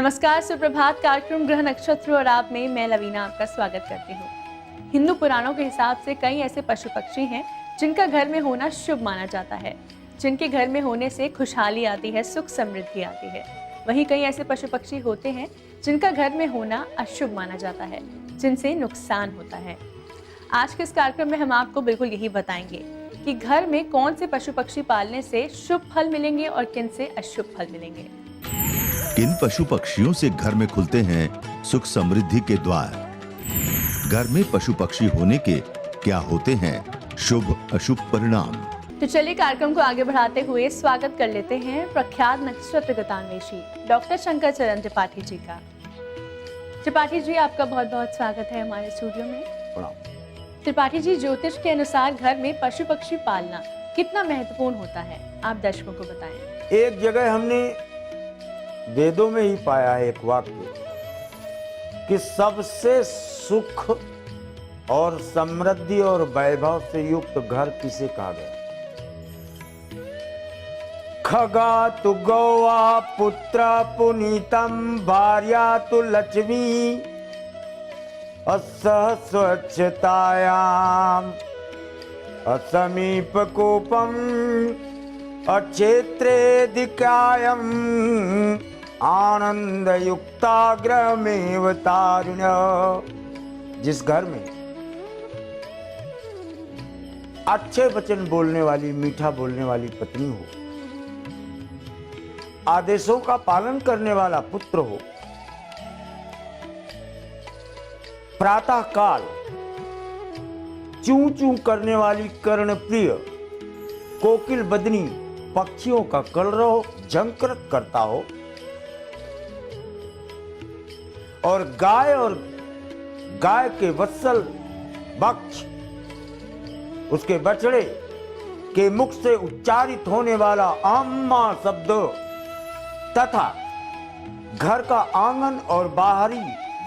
नमस्कार, सुप्रभात। कार्यक्रम ग्रह नक्षत्र और आप में मैं लवीना आपका स्वागत करती हूँ। हिंदू पुराणों के हिसाब से कई ऐसे पशु पक्षी हैं जिनका घर में होना शुभ माना जाता है, जिनके घर में होने से खुशहाली आती है, सुख समृद्धि आती है। वहीं कई ऐसे पशु पक्षी होते हैं जिनका घर में होना अशुभ माना जाता है, जिनसे नुकसान होता है। आज के इस कार्यक्रम में हम आपको बिल्कुल यही बताएंगे कि घर में कौन से पशु पक्षी पालने से शुभ फल मिलेंगे और किन से अशुभ फल मिलेंगे। किन पशु पक्षियों से घर में खुलते हैं सुख समृद्धि के द्वार। घर में पशु पक्षी होने के क्या होते हैं शुभ अशुभ परिणाम। तो चलिए कार्यक्रम को आगे बढ़ाते हुए स्वागत कर लेते हैं प्रख्यात नक्षत्र गतान्वेषी डॉक्टर शंकर चरण त्रिपाठी जी का। त्रिपाठी जी, आपका बहुत बहुत स्वागत है हमारे स्टूडियो में। त्रिपाठी जी, ज्योतिष के अनुसार घर में पशु पक्षी पालना कितना महत्वपूर्ण होता है, आप दर्शकों को बताएं। एक जगह हमने वेदों में ही पाया है एक वाक्य कि सबसे सुख और समृद्धि और वैभव से युक्त घर किसे कहा गया। खगा तु गौवा पुत्र पुनीतम भार्या तु लक्ष्मी असह स्वच्छतायाम असमीप कोपम अक्षेत्रे दिकायम आनंद युक्ताग्रमेव तारुण्य। जिस घर में अच्छे वचन बोलने वाली, मीठा बोलने वाली पत्नी हो, आदेशों का पालन करने वाला पुत्र हो, प्रातः काल चूं चूं करने वाली कर्णप्रिय कोकिल बदनी पक्षियों का कलरव झंकृत करता हो, और गाय के वत्सल बक्ष उसके बछड़े के मुख से उच्चारित होने वाला अम्मा शब्द तथा घर का आंगन और बाहरी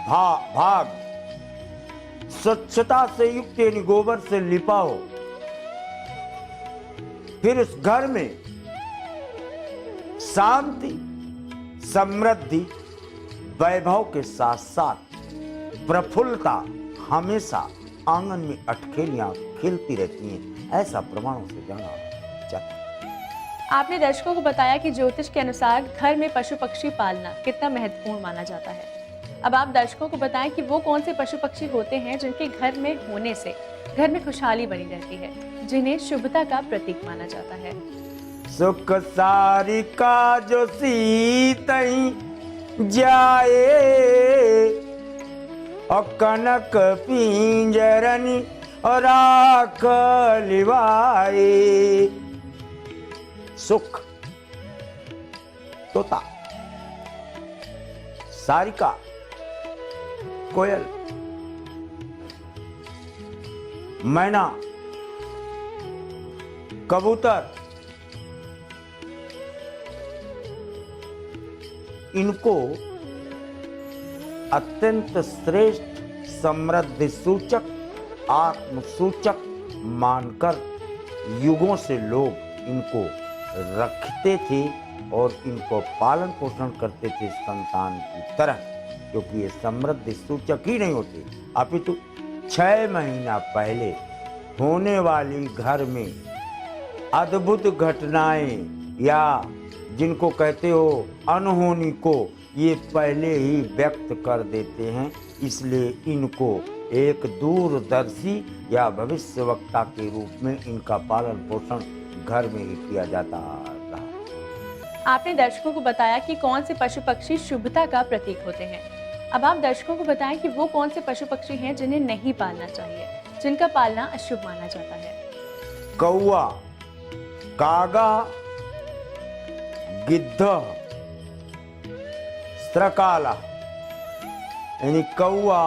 भाग स्वच्छता से युक्त यानी गोबर से लिपा हो, फिर उस घर में शांति समृद्धि वैभव के साथ साथ प्रफुल्लता हमेशा आंगन में अटखेलियां खेलती रहती हैं, ऐसा प्रमाणों से जाना जाता है। आपने दर्शकों को बताया कि ज्योतिष के अनुसार घर में पशु पक्षी पालना कितना महत्वपूर्ण माना जाता है। अब आप दर्शकों को बताएं कि वो कौन से पशु पक्षी होते हैं जिनके घर में होने से घर में खुशहाली बनी रहती है, जिन्हें शुभता का प्रतीक माना जाता है। सुख सारिका जो सीतई जाए और कनक पिंजरनी और राख लिवाए। सुख तोता, सारिका कोयल, मैना कबूतर, इनको अत्यंत श्रेष्ठ समृद्धि सूचक आत्म सूचक मानकर युगों से लोग इनको रखते थे और इनको पालन पोषण करते थे संतान की तरह, क्योंकि ये समृद्धि सूचक ही नहीं होते अपितु 6 महीना पहले होने वाली घर में अद्भुत घटनाएं या जिनको कहते हो अनहोनी को ये पहले ही व्यक्त कर देते हैं, इसलिए इनको एक दूरदर्शी या भविष्यवक्ता के रूप में इनका पालन पोषण घर में ही किया जाता रहा। आपने दर्शकों को बताया कि कौन से पशु पक्षी शुभता का प्रतीक होते हैं। अब आप दर्शकों को बताएं कि वो कौन से पशु पक्षी हैं जिन्हें नहीं पालना चाहिए, जिनका पालना अशुभ माना जाता है। कौआ, कागा, गिद्ध, स्त्रकाला यानी कौआ,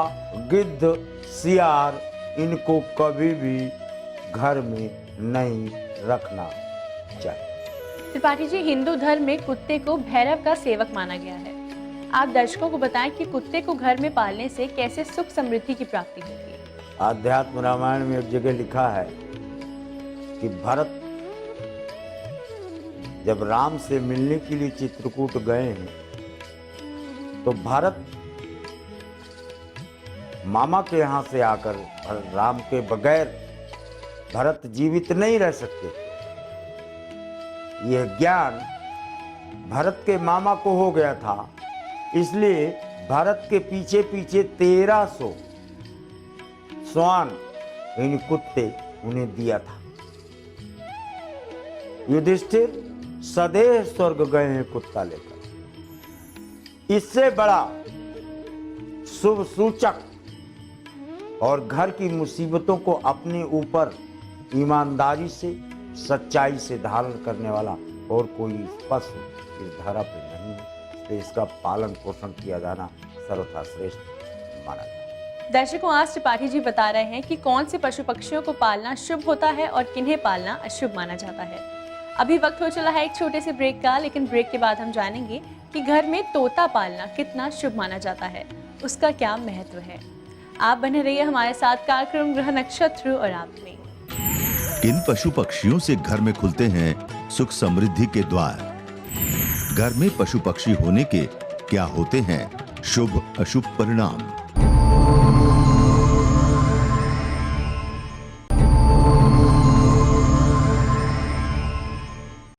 गिद्ध, सियार, इनको कभी भी घर में नहीं रखना चाहिए। त्रिपाठी जी, हिंदू धर्म में कुत्ते को भैरव का सेवक माना गया है। आप दर्शकों को बताएं कि कुत्ते को घर में पालने से कैसे सुख समृद्धि की प्राप्ति होती है। आध्यात्म रामायण में एक जगह लिखा है कि भरत जब राम से मिलने के लिए चित्रकूट गए हैं तो भरत मामा के यहाँ से आकर राम के बगैर भरत जीवित नहीं रह सकते थे। यह ज्ञान भरत के मामा को हो गया था, इसलिए भरत के पीछे पीछे 1300 श्वान इन कुत्ते उन्हें दिया था। युधिष्ठिर सदैव स्वर्ग गए हैं कुत्ता लेकर। इससे बड़ा शुभ सूचक और घर की मुसीबतों को अपने ऊपर ईमानदारी से सच्चाई से धारण करने वाला और कोई पशु इस धरा पे नहीं है, इसलिए इसका पालन पोषण किया जाना सर्वथा श्रेष्ठ माना जाता है। दर्शकों, आज त्रिपाठी जी बता रहे हैं कि कौन से पशु पक्षियों को पालना शुभ होता है और किन्हें पालना अशुभ माना जाता है। अभी वक्त हो चला है एक छोटे से ब्रेक का, लेकिन ब्रेक के बाद हम जानेंगे कि घर में तोता पालना कितना शुभ माना जाता है, उसका क्या महत्व है। आप बने रहिए हमारे साथ कार्यक्रम ग्रह नक्षत्र और आप में। किन पशु पक्षियों से घर में खुलते हैं सुख समृद्धि के द्वार? घर में पशु पक्षी होने के क्या होते हैं शुभ अशुभ परिणाम?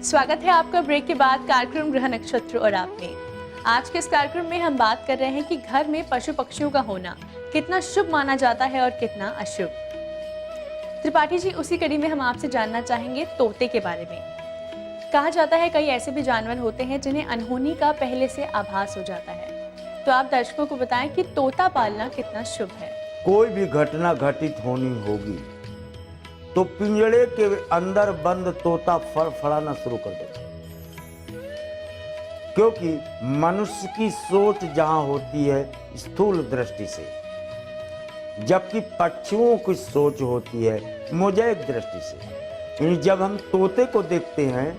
स्वागत है आपका ब्रेक के बाद कार्यक्रम ग्रह नक्षत्र और आप में। आज के इस कार्यक्रम में हम बात कर रहे हैं कि घर में पशु पक्षियों का होना कितना शुभ माना जाता है और कितना अशुभ। त्रिपाठी जी, उसी कड़ी में हम आपसे जानना चाहेंगे तोते के बारे में। कहा जाता है कई ऐसे भी जानवर होते हैं जिन्हें अनहोनी का पहले से आभास हो जाता है, तो आप दर्शकों को बताएं कि तोता पालना कितना शुभ है। कोई भी घटना घटित होनी होगी तो पिंजड़े के अंदर बंद तोता फड़फड़ाना शुरू कर देता, क्योंकि मनुष्य की सोच जहां होती है स्थूल दृष्टि से, जबकि पक्षियों की सोच होती है मोज़ेक दृष्टि से। यानी जब हम तोते को देखते हैं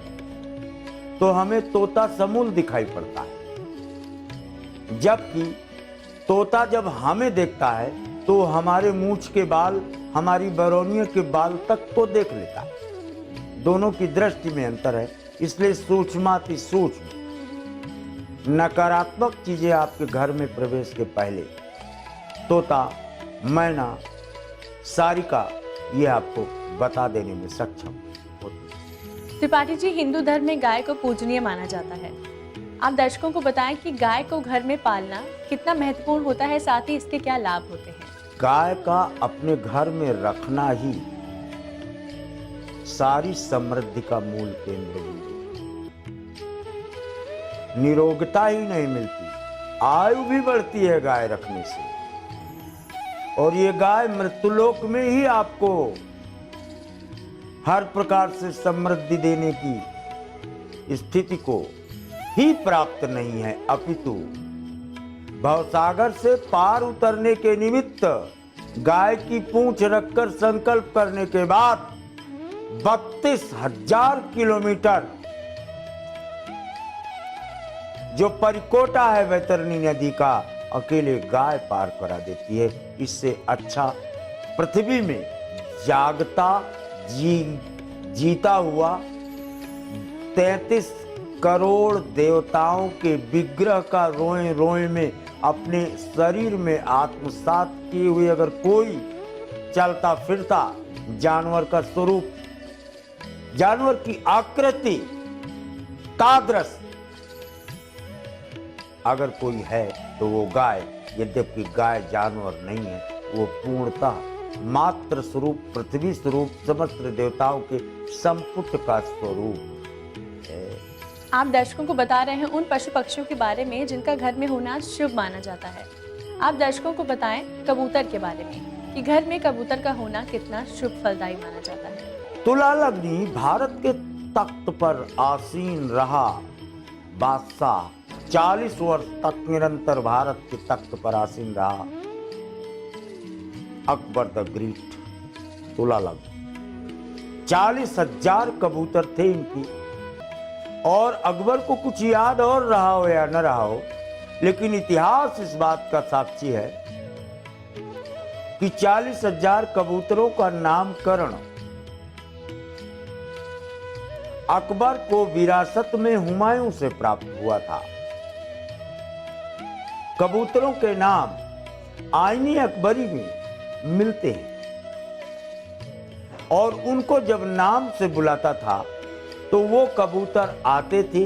तो हमें तोता समूल दिखाई पड़ता है, जबकि तोता जब हमें देखता है तो हमारे मूंछ के बाल, हमारी बरौनियों के बाल तक को देख लेता है। दोनों की दृष्टि में अंतर है, इसलिए सूक्ष्माति सूक्ष्म नकारात्मक चीजें आपके घर में प्रवेश के पहले तोता, मैना, सारिका ये आपको बता देने में सक्षम होती है। त्रिपाठी जी, हिंदू धर्म में गाय को पूजनीय माना जाता है। आप दर्शकों को बताएं कि गाय को घर में पालना कितना महत्वपूर्ण होता है, साथ ही इसके क्या लाभ होते हैं। गाय का अपने घर में रखना ही सारी समृद्धि का मूल केंद्र है। निरोगता ही नहीं मिलती, आयु भी बढ़ती है गाय रखने से, और ये गाय मृत्युलोक में ही आपको हर प्रकार से समृद्धि देने की स्थिति को ही प्राप्त नहीं है, अपितु भवसागर से पार उतरने के निमित्त गाय की पूंछ रखकर संकल्प करने के बाद 32,000 किलोमीटर जो परिकोटा है वैतरणी नदी का, अकेले गाय पार करा देती है। इससे अच्छा पृथ्वी में जागता जीता हुआ 33 करोड़ देवताओं के विग्रह का रोए रोए में अपने शरीर में आत्मसात किए हुए अगर कोई चलता फिरता जानवर का स्वरूप, जानवर की आकृति तादृश अगर कोई है तो वो गाय, यद्यपि गाय जानवर नहीं है, वो पूर्णतः मात्र स्वरूप, पृथ्वी स्वरूप, समस्त देवताओं के संपुट का स्वरूप है। आप दर्शकों को बता रहे हैं उन पशु पक्षियों के बारे में जिनका घर में होना शुभ माना जाता है। आप दर्शकों को बताएं कबूतर के बारे में कि घर में कबूतर का होना कितना शुभ फलदायी माना जाता है। तुला लग्नी भारत के तख्त पर आसीन रहा बादशाह, 40 वर्ष तक निरंतर भारत के तख्त पर आसीन रहा अकबर द ग्रेट। तुला लग्न 40,000 कबूतर थे इनकी, और अकबर को कुछ याद और रहा हो या न रहा हो, लेकिन इतिहास इस बात का साक्षी है कि 40,000 कबूतरों का नामकरण अकबर को विरासत में हुमायूं से प्राप्त हुआ था। कबूतरों के नाम आईने अकबरी में मिलते हैं और उनको जब नाम से बुलाता था तो वो कबूतर आते थे।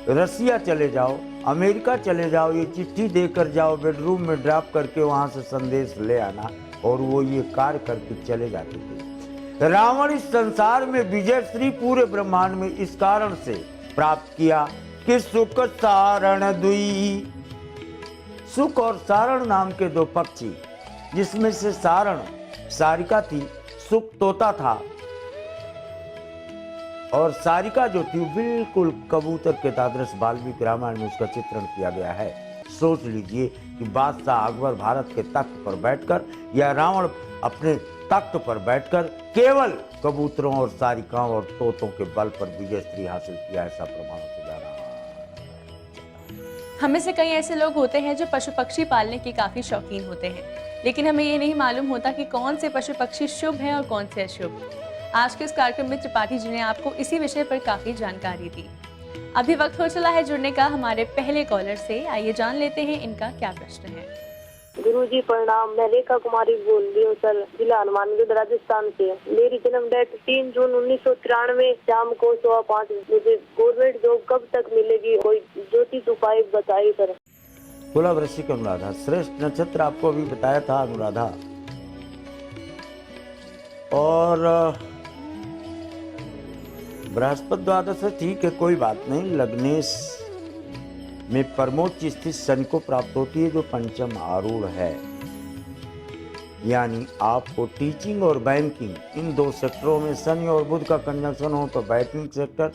रसिया चले जाओ, अमेरिका चले जाओ, ये चिट्ठी देकर जाओ, बेडरूम में ड्रॉप करके वहां से संदेश ले आना, और वो ये कार्य करके चले जाते थे। रावण इस संसार में विजय श्री पूरे ब्रह्मांड में इस कारण से प्राप्त किया कि सुख सारण दुई। सुख और सारण नाम के दो पक्षी, जिसमें से सारण सारिका थी, सुख तोता था, और सारिका जो थी बिल्कुल कबूतर के तादृश वाल्मीकि रामायण में उसका चित्रण किया गया है। सोच लीजिए कि बादशाह अकबर भारत के तख्त पर बैठकर या रावण अपने तख्त पर बैठकर केवल कबूतरों और सारिकाओं और तोतों के बल पर विजय श्री हासिल किया, ऐसा प्रमाण से जा रहा है। हमें से कई ऐसे लोग होते हैं जो पशु पक्षी पालने के काफी शौकीन होते हैं, लेकिन हमें ये नहीं मालूम होता कि कौन से पशु पक्षी शुभ हैं और कौन से अशुभ। आज के इस कार्यक्रम में त्रिपाठी जी ने आपको इसी विषय पर काफी जानकारी दी। अभी वक्त हो चला है जुड़ने का हमारे पहले कॉलर से। आइए जान लेते हैं इनका क्या प्रश्न है। गुरुजी प्रणाम, मैं रेखा कुमारी बोल रही हूँ सर, जिला हनुमानगढ़ राजस्थान से। मेरी जन्म डेट 3 जून 1993 शाम को 5:15 बजे। गवर्नमेंट जॉब कब तक मिलेगी, कोई ज्योतिष उपाय बताइए सर। तुला वृश्चिक अनुराधा, श्रेष्ठ नक्षत्र आपको अभी बताया था अनुराधा, और बृहस्पति द्वादश है, ठीक है, कोई बात नहीं। लग्नेश में परमोच्च स्थित शनि को प्राप्त होती है जो पंचम आरूढ़ है, यानी आपको टीचिंग और बैंकिंग इन दो सेक्टरों में शनि और बुध का कंजंक्शन हो तो बैंकिंग सेक्टर,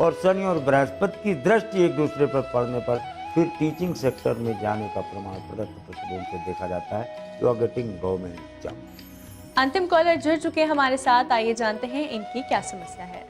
और शनि और बृहस्पति की दृष्टि एक दूसरे पर पड़ने पर फिर टीचिंग सेक्टर में जाने का प्रमाण प्रदत्त प्रतिबंध से देखा जाता है। You are getting government job. अंतिम कॉलर जुड़ चुके हैं हमारे साथ, आइए जानते हैं इनकी क्या समस्या है।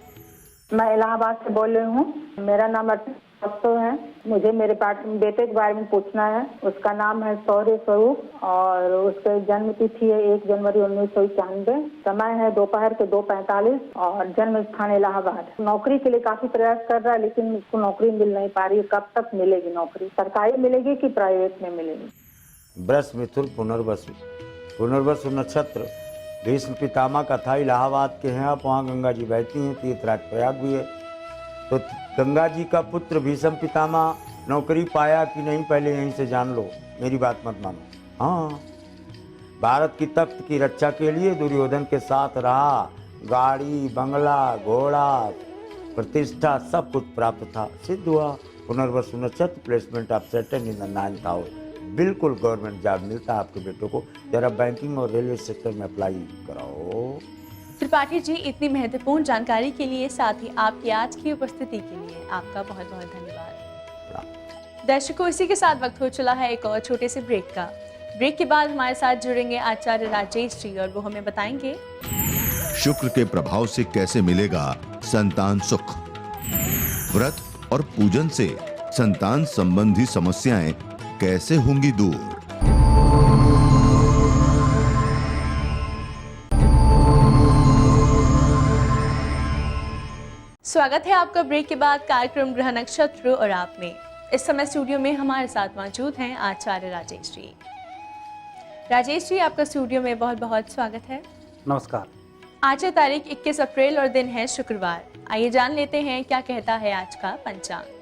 मैं इलाहाबाद से बोल रही हूँ। मेरा नाम अर्चना है। मुझे मेरे बेटे के बारे में पूछना है। उसका नाम है शौर्य स्वरूप और उसकी जन्म तिथि है 1 जनवरी 1991। समय है दोपहर के 2:45 और जन्म स्थान इलाहाबाद। नौकरी के लिए काफी प्रयास कर रहा है लेकिन उसको नौकरी मिल नहीं पा रही है। कब तक मिलेगी नौकरी? सरकारी मिलेगी कि प्राइवेट में मिलेगी? वृष मिथुन पुनर्वसु, पुनर्वसु नक्षत्र भीष्म पितामह का था। इलाहाबाद के हैं आप, वहाँ गंगा जी बहती हैं, तीर्थराज प्रयाग भी है। तो गंगा जी का पुत्र भीष्म पितामह नौकरी पाया कि नहीं, पहले यहीं से जान लो, मेरी बात मत मानो। हाँ, भारत की तख्त की रक्षा के लिए दुर्योधन के साथ रहा, गाड़ी बंगला घोड़ा प्रतिष्ठा सब कुछ प्राप्त था, सिद्ध हुआ। पुनर्वसु नक्षत्र, placement of Saturn in the 9th house, बिल्कुल गवर्नमेंट जॉब मिलता है आपके बेटों को। जरा बैंकिंग और रेलवे सेक्टर में अप्लाई कराओ। त्रिपाठी जी, इतनी महत्वपूर्ण जानकारी के लिए, साथ ही आपकी आज की उपस्थिति के लिए आपका बहुत बहुत धन्यवाद। दर्शकों, इसी के साथ वक्त हो चला है एक और छोटे से ब्रेक का। ब्रेक के बाद हमारे साथ जुड़ेंगे आचार्य राजेश जी और वो हमें बताएंगे शुक्र के प्रभाव से कैसे मिलेगा संतान सुख। व्रत और पूजन से संतान संबंधी समस्याएं कैसे होंगी दूर। स्वागत है आपका ब्रेक के बाद कार्यक्रम ग्रह नक्षत्र और आप में। इस समय स्टूडियो में हमारे साथ मौजूद हैं आचार्य राजेश जी। राजेश जी, आपका स्टूडियो में बहुत बहुत स्वागत है। नमस्कार। आज है तारीख 21 अप्रैल और दिन है शुक्रवार। आइए जान लेते हैं क्या कहता है आज का पंचांग।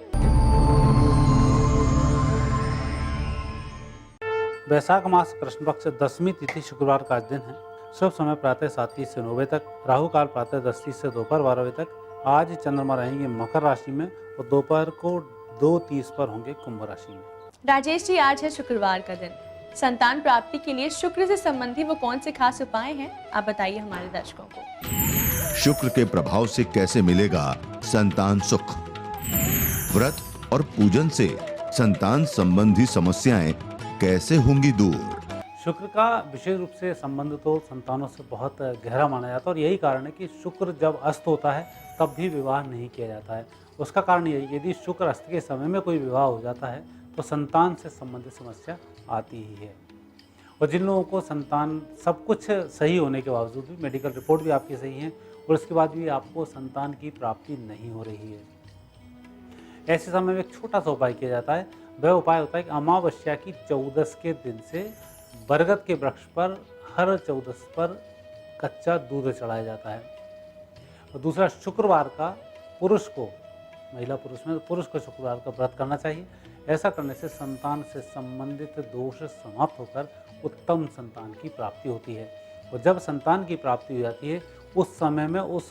वैशाख मास कृष्ण पक्ष 10वीं तिथि शुक्रवार का दिन है। शुभ समय प्रातः 7:30 से 9 बजे तक, राहु काल प्रातः 10:30 से दोपहर 12 बजे तक। आज चंद्रमा रहेंगे मकर राशि में और दोपहर को 2:30 पर होंगे कुंभ राशि में। राजेश जी, आज है शुक्रवार का दिन। संतान प्राप्ति के लिए शुक्र से संबंधी वो कौन से खास उपाय हैं, आप बताइए हमारे दर्शकों को। शुक्र के प्रभाव से कैसे मिलेगा संतान सुख। व्रत और पूजन से संतान संबंधी समस्याएं कैसे होंगी दूर। शुक्र का विशेष रूप से संबंध तो संतानों से बहुत गहरा माना जाता है और यही कारण है कि शुक्र जब अस्त होता है तब भी विवाह नहीं किया जाता है। उसका कारण यही, यदि शुक्र अस्त के समय में कोई विवाह हो जाता है तो संतान से संबंधित समस्या आती ही है। और जिन लोगों को संतान सब कुछ सही होने के बावजूद भी, मेडिकल रिपोर्ट भी आपकी सही है और उसके बाद भी आपको संतान की प्राप्ति नहीं हो रही है, ऐसे समय में एक छोटा सा उपाय किया जाता है। वह उपाय होता है कि अमावस्या की 14 के दिन से बरगद के वृक्ष पर हर 14 पर कच्चा दूध चढ़ाया जाता है। और दूसरा, शुक्रवार का पुरुष को, महिला पुरुष में पुरुष को शुक्रवार का व्रत करना चाहिए। ऐसा करने से संतान से संबंधित दोष समाप्त होकर उत्तम संतान की प्राप्ति होती है। और जब संतान की प्राप्ति हो जाती है, उस समय में उस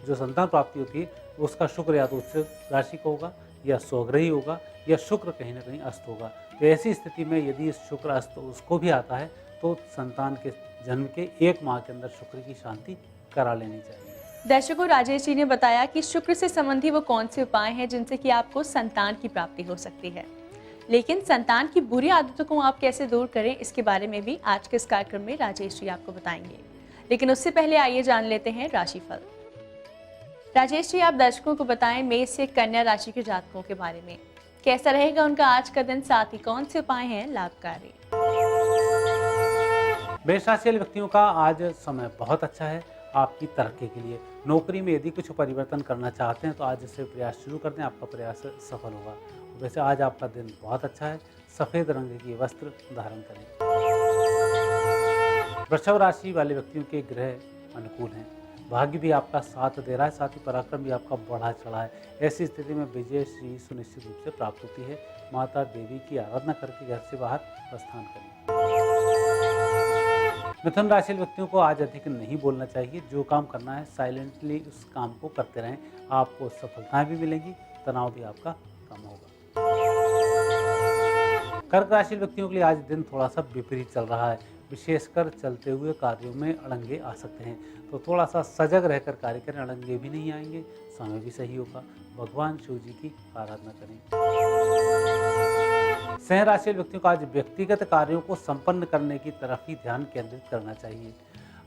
जो संतान प्राप्ति होती है उसका शुक्र या तो उच्च राशि का होगा या स्वग्रही होगा या शुक्र कहीं ना कहीं अस्त होगा। तो ऐसी स्थिति में यदि शुक्र अस्त उसको भी आता है तो संतान के जन्म के 1 माह के अंदर शुक्र की शांति करा लेनी चाहिए। दर्शकों, राजेश जी ने बताया कि शुक्र से संबंधी वो कौन से उपाय हैं जिनसे कि आपको संतान की प्राप्ति हो सकती है, लेकिन संतान की बुरी आदतों को आप कैसे दूर करें, इसके बारे में भी आज के इस कार्यक्रम में राजेश जी आपको बताएंगे। लेकिन उससे पहले आइए जान लेते हैं राशिफल। राजेश जी, आप दर्शकों को बताएं मेष से कन्या राशि के जातकों के बारे में, कैसा रहेगा उनका आज का दिन, साथ ही कौन से उपाय हैं लाभकारी। मेष राशि वाले व्यक्तियों का आज समय बहुत अच्छा है आपकी तरक्की के लिए। नौकरी में यदि कुछ परिवर्तन करना चाहते हैं तो आज से प्रयास शुरू कर दें, आपका प्रयास सफल होगा। वैसे आज आपका दिन बहुत अच्छा है, सफ़ेद रंग की वस्त्र धारण करें। वृषभ राशि वाले व्यक्तियों के ग्रह अनुकूल हैं, भाग्य भी आपका साथ दे रहा है, साथ ही पराक्रम भी आपका बढ़ा चढ़ा है। ऐसी स्थिति में विजय श्री सुनिश्चित रूप से प्राप्त होती है। माता देवी की आराधना करके घर से बाहर प्रस्थान करें। मिथुन राशि व्यक्तियों को आज अधिक नहीं बोलना चाहिए। जो काम करना है साइलेंटली उस काम को करते रहें, आपको सफलताएं भी मिलेंगी, तनाव भी आपका कम होगा। कर्क राशि व्यक्तियों के लिए आज दिन थोड़ा सा विपरीत चल रहा है, विशेषकर चलते हुए कार्यों में अड़ंगे आ सकते हैं, तो थोड़ा सा सजग रहकर कार्य करें, अड़ंगे भी नहीं आएंगे, समय भी सही होगा। भगवान शिव जी की आराधना करें। सिंह राशि व्यक्तियों को आज व्यक्तिगत कार्यों को संपन्न करने की तरफ ही ध्यान केंद्रित करना चाहिए।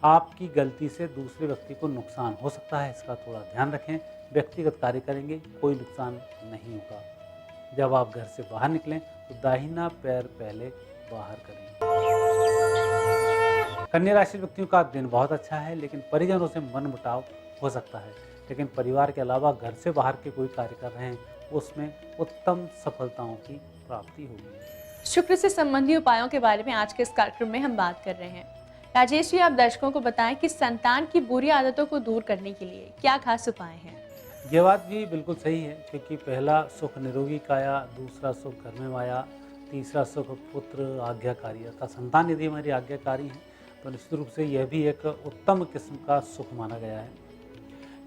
आपकी गलती से दूसरे व्यक्ति को नुकसान हो सकता है, इसका थोड़ा ध्यान रखें। व्यक्तिगत कार्य करेंगे, कोई नुकसान नहीं होगा। जब आप घर से बाहर निकलें तो दाहिना पैर पहले बाहर करें। कन्या राशि व्यक्तियों का दिन बहुत अच्छा है, लेकिन परिजनों से मनमुटाव हो सकता है। लेकिन परिवार के अलावा घर से बाहर के कोई कार्य कर रहे हैं, उसमें उत्तम सफलताओं की प्राप्ति होगी। शुक्र से संबंधी उपायों के बारे में आज के इस कार्यक्रम में हम बात कर रहे हैं। राजेश जी, आप दर्शकों को बताएं कि संतान की बुरी आदतों को दूर करने के लिए क्या खास उपाय हैं। ये बात भी बिल्कुल सही है, क्योंकि पहला सुख निरोगी काया, दूसरा सुख घर में माया, तीसरा सुख पुत्र आज्ञाकारी। अर्थात संतान यदि हमारी आज्ञाकारी है तो निश्चित रूप से यह भी एक उत्तम किस्म का सुख माना गया है।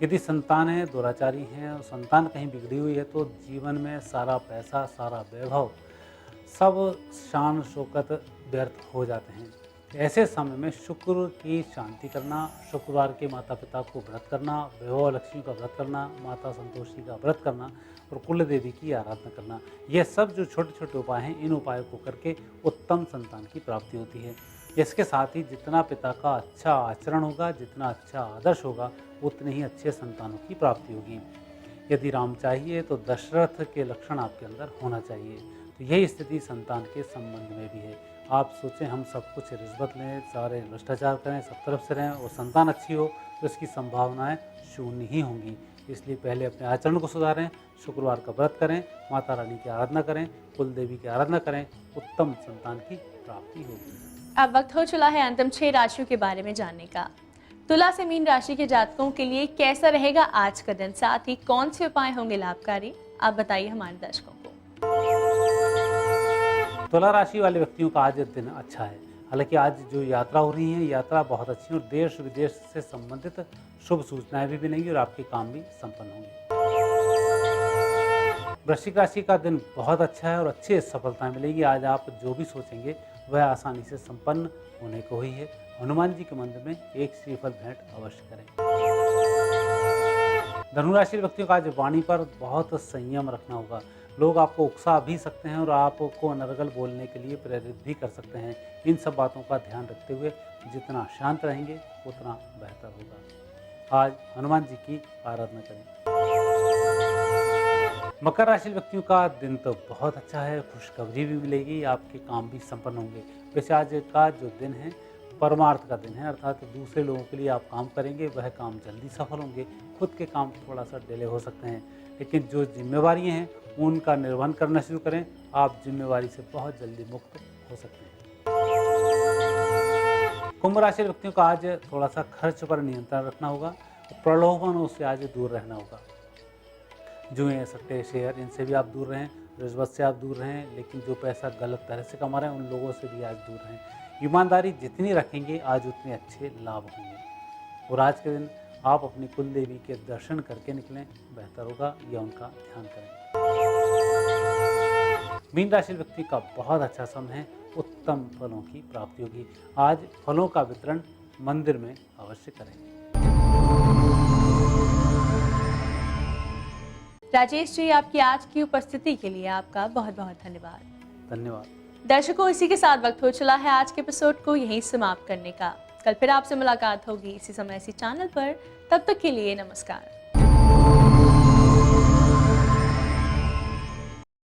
यदि संतान है दुराचारी हैं और संतान कहीं बिगड़ी हुई है तो जीवन में सारा पैसा, सारा वैभव, सब शान शौकत व्यर्थ हो जाते हैं। ऐसे समय में शुक्र की शांति करना, शुक्रवार के माता पिता को व्रत करना, वैभव लक्ष्मी का व्रत करना, माता संतोषी का व्रत करना और कुल देवी की आराधना करना, ये सब जो छोटे छोटे उपाय हैं, इन उपायों को करके उत्तम संतान की प्राप्ति होती है। इसके साथ ही जितना पिता का अच्छा आचरण होगा, जितना अच्छा आदर्श होगा, उतने ही अच्छे संतानों की प्राप्ति होगी। यदि राम चाहिए तो दशरथ के लक्षण आपके अंदर होना चाहिए। तो यही स्थिति संतान के संबंध में भी है। आप सोचें हम सब कुछ रिश्वत लें, सारे भ्रष्टाचार करें, सब तरफ से रहें और संतान अच्छी हो तो इसकी संभावनाएं शून्य ही होंगी। इसलिए पहले अपने आचरण को सुधारें, शुक्रवार का व्रत करें, माता रानी की आराधना करें, कुल देवी की आराधना करें, उत्तम संतान की प्राप्ति होगी। अब वक्त हो चला है अंतिम 6 राशियों के बारे में जानने का। तुला से मीन राशि के जातकों के लिए कैसा रहेगा आज का दिन, साथ ही कौन से उपाय होंगे लाभकारी, आप बताइए हमारे दर्शकों को। तुला राशि वाले व्यक्तियों का आज दिन अच्छा है। हालांकि आज जो यात्रा हो रही है, यात्रा बहुत अच्छी है और देश विदेश से संबंधित शुभ सूचनाएं भी मिलेंगी और आपके काम भी संपन्न होंगे। वृश्चिक राशि का दिन बहुत अच्छा है और अच्छी सफलताएं मिलेगी। आज आप जो भी सोचेंगे वह आसानी से संपन्न होने को ही है। हनुमान जी के मंदिर में एक श्रीफल भेंट अवश्य करें। धनुराशि व्यक्तियों का आज वाणी पर बहुत संयम रखना होगा। लोग आपको उकसा भी सकते हैं और आपको अनर्गल बोलने के लिए प्रेरित भी कर सकते हैं। इन सब बातों का ध्यान रखते हुए जितना शांत रहेंगे उतना बेहतर होगा। आज हनुमान जी की आराधना करें। मकर राशि व्यक्तियों का दिन तो बहुत अच्छा है, खुशखबरी भी मिलेगी, आपके काम भी संपन्न होंगे। वैसे आज का जो दिन है परमार्थ का दिन है, अर्थात दूसरे लोगों के लिए आप काम करेंगे, वह काम जल्दी सफल होंगे। खुद के काम थोड़ा सा डिले हो सकते हैं, लेकिन जो जिम्मेवारियां हैं उनका निर्वहन करना शुरू करें। आप जिम्मेवारी से बहुत जल्दी मुक्त हो सकते हैं। कुंभ राशि व्यक्तियों को आज थोड़ा सा खर्च पर नियंत्रण रखना होगा, प्रलोभनों से आज दूर रहना होगा। जुए, सट्टे, शेयर, इनसे भी आप दूर रहें। रिश्वत से आप दूर रहें, लेकिन जो पैसा गलत तरह से कमा रहे हैं उन लोगों से भी आज दूर रहें। ईमानदारी जितनी रखेंगे आज उतने अच्छे लाभ होंगे। और आज के दिन आप अपनी कुल देवी के दर्शन करके निकलें, बेहतर होगा, या उनका ध्यान करें। मीन राशि व्यक्ति का बहुत अच्छा समय है, उत्तम फलों की प्राप्ति होगी। आज फलों का वितरण मंदिर में अवश्य करें। राजेश जी, आपकी आज की उपस्थिति के लिए आपका बहुत बहुत धन्यवाद। धन्यवाद। दर्शकों, इसी के साथ वक्त हो चला है आज के एपिसोड को यहीं समाप्त करने का। कल फिर आपसे मुलाकात होगी इसी समय इसी चैनल पर। तब तक के लिए नमस्कार।